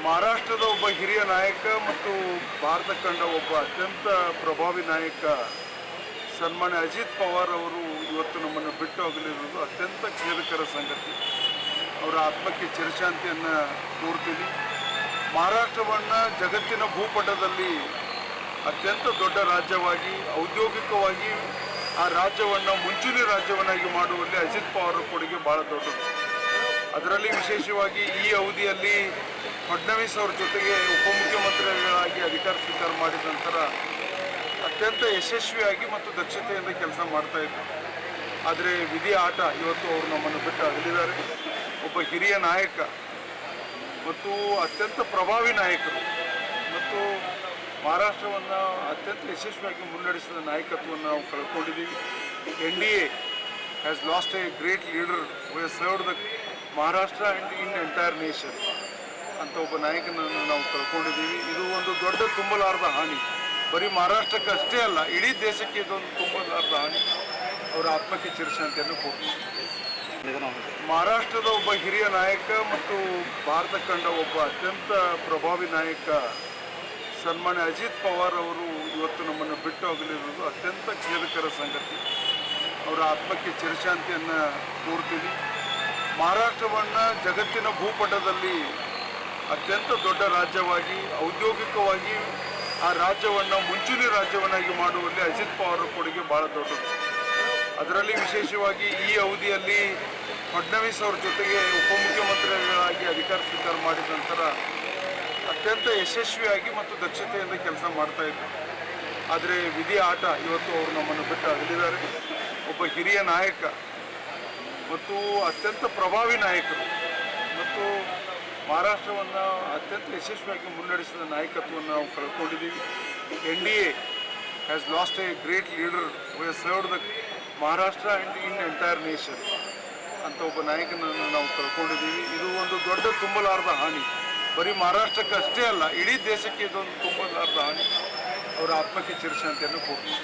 ಮಹಾರಾಷ್ಟ್ರದ ಒಬ್ಬ ಹಿರಿಯ ನಾಯಕ ಮತ್ತು ಭಾರತ ಕಂಡ ಒಬ್ಬ ಅತ್ಯಂತ ಪ್ರಭಾವಿ ನಾಯಕ ಸನ್ಮಾನ್ಯ ಅಜಿತ್ ಪವಾರ್ ಅವರು ಇವತ್ತು ನಮ್ಮನ್ನು ಬಿಟ್ಟು ಹೋಗಲಿರುವುದು ಅತ್ಯಂತ ಖೇದಕರ ಸಂಗತಿ. ಅವರ ಆತ್ಮಕ್ಕೆ ಚಿರಶಾಂತಿಯನ್ನು ಕೋರ್ತೀನಿ. ಮಹಾರಾಷ್ಟ್ರವನ್ನು ಜಗತ್ತಿನ ಭೂಪಟದಲ್ಲಿ ಅತ್ಯಂತ ದೊಡ್ಡ ರಾಜ್ಯವಾಗಿ ಔದ್ಯೋಗಿಕವಾಗಿ ಆ ರಾಜ್ಯವನ್ನು ಮುಂಚೂಣಿ ರಾಜ್ಯವನ್ನಾಗಿ ಮಾಡುವಲ್ಲಿ ಅಜಿತ್ ಪವಾರ್ ಕೊಡುಗೆ ಭಾಳ ದೊಡ್ಡದು. ಅದರಲ್ಲಿ ವಿಶೇಷವಾಗಿ ಈ ಅವಧಿಯಲ್ಲಿ ಫಡ್ನವೀಸ್ ಅವ್ರ ಜೊತೆಗೆ ಉಪಮುಖ್ಯಮಂತ್ರಿಗಳಾಗಿ ಅಧಿಕಾರ ಸ್ವೀಕಾರ ಮಾಡಿದ ನಂತರ ಅತ್ಯಂತ ಯಶಸ್ವಿಯಾಗಿ ಮತ್ತು ದಕ್ಷತೆಯಿಂದ ಕೆಲಸ ಮಾಡ್ತಾ ಇದ್ದರು. ಆದರೆ ವಿಧಿ ಆಟ ಇವತ್ತು ಅವರು ನಮ್ಮನ್ನು ಬಿಟ್ಟು ಅಗಲಿದ್ದಾರೆ. ಒಬ್ಬ ಹಿರಿಯ ನಾಯಕ ಮತ್ತು ಅತ್ಯಂತ ಪ್ರಭಾವಿ ನಾಯಕರು ಮತ್ತು ಮಹಾರಾಷ್ಟ್ರವನ್ನು ಅತ್ಯಂತ ಯಶಸ್ವಿಯಾಗಿ ಮುನ್ನಡೆಸಿದ ನಾಯಕತ್ವವನ್ನು ನಾವು ಕಳ್ಕೊಂಡಿದ್ದೀವಿ. NDA has last A great leader who has served the Maharashtra and in entire nation ಅಂತ ಒಬ್ಬ ನಾಯಕನನ್ನು ನಾವು ಕಳ್ಕೊಂಡಿದ್ದೀವಿ. ಇದು ಒಂದು ದೊಡ್ಡ ತುಂಬಲಾರದ ಹಾನಿ. ಬರೀ ಮಹಾರಾಷ್ಟ್ರಕ್ಕೆ ಅಷ್ಟೇ ಅಲ್ಲ, ಇಡೀ ದೇಶಕ್ಕೆ ಇದೊಂದು ತುಂಬಲಾರದ ಹಾನಿ. ಅವರ ಆತ್ಮಕ್ಕೆ ಚಿರಶಾಂತಿಯನ್ನು ಕೊಡ್ತೀವಿ. ಮಹಾರಾಷ್ಟ್ರದ ಒಬ್ಬ ಹಿರಿಯ ನಾಯಕ ಮತ್ತು ಭಾರತ ಕಂಡ ಒಬ್ಬ ಅತ್ಯಂತ ಪ್ರಭಾವಿ ನಾಯಕ ಸನ್ಮಾನ್ಯ ಅಜಿತ್ ಪವಾರ್ ಅವರು ಇವತ್ತು ನಮ್ಮನ್ನು ಬಿಟ್ಟು ಹೋಗಲಿರುವುದು ಅತ್ಯಂತ ಖೇದಕರ ಸಂಗತಿ. ಅವರ ಆತ್ಮಕ್ಕೆ ಚಿರಶಾಂತಿಯನ್ನು ಕೋರ್ತೀನಿ. ಮಹಾರಾಷ್ಟ್ರವನ್ನು ಜಗತ್ತಿನ ಭೂಪಟದಲ್ಲಿ ಅತ್ಯಂತ ದೊಡ್ಡ ರಾಜ್ಯವಾಗಿ ಔದ್ಯೋಗಿಕವಾಗಿ ಆ ರಾಜ್ಯವನ್ನು ಮುಂಚೂಣಿ ರಾಜ್ಯವನ್ನಾಗಿ ಮಾಡುವಲ್ಲಿ ಅಜಿತ್ ಪವಾರ್ ಕೊಡುಗೆ ಭಾಳ ದೊಡ್ಡದು. ಅದರಲ್ಲಿ ವಿಶೇಷವಾಗಿ ಈ ಅವಧಿಯಲ್ಲಿ ಫಡ್ನವೀಸ್ ಅವ್ರ ಜೊತೆಗೆ ಉಪಮುಖ್ಯಮಂತ್ರಿಗಳಾಗಿ ಅಧಿಕಾರ ಸ್ವೀಕಾರ ಮಾಡಿದ ನಂತರ ಅತ್ಯಂತ ಯಶಸ್ವಿಯಾಗಿ ಮತ್ತು ದಕ್ಷತೆಯಿಂದ ಕೆಲಸ ಮಾಡ್ತಾ ಇದ್ದರು. ಆದರೆ ವಿಧಿ ಆಟ ಇವತ್ತು ಅವರು ನಮ್ಮನ್ನು ಬಿಟ್ಟು ಅಗಲಿದ್ದಾರೆ. ಒಬ್ಬ ಹಿರಿಯ ನಾಯಕ ಮತ್ತು ಅತ್ಯಂತ ಪ್ರಭಾವಿ ನಾಯಕರು ಮತ್ತು ಮಹಾರಾಷ್ಟ್ರವನ್ನು ಅತ್ಯಂತ ಯಶಸ್ವಿಯಾಗಿ ಮುನ್ನಡೆಸಿದ ನಾಯಕತ್ವವನ್ನು ನಾವು ಕಳ್ಕೊಂಡಿದ್ದೀವಿ. NDA has last A great leader who has served the Maharashtra and in entire nation ಅಂತ ಒಬ್ಬ ನಾಯಕನನ್ನು ನಾವು ಕಳ್ಕೊಂಡಿದ್ದೀವಿ. ಇದು ಒಂದು ದೊಡ್ಡ ತುಂಬಲಾರದ ಹಾನಿ. ಬರೀ ಮಹಾರಾಷ್ಟ್ರಕ್ಕೆ ಅಷ್ಟೇ ಅಲ್ಲ, ಇಡೀ ದೇಶಕ್ಕೆ ಇದೊಂದು ತುಂಬಲಾರದ ಹಾನಿ. ಅವರ ಆತ್ಮಕ್ಕೆ ಚಿರಶಾಂತಿಯನ್ನು ಕೊಡ್ತೀವಿ.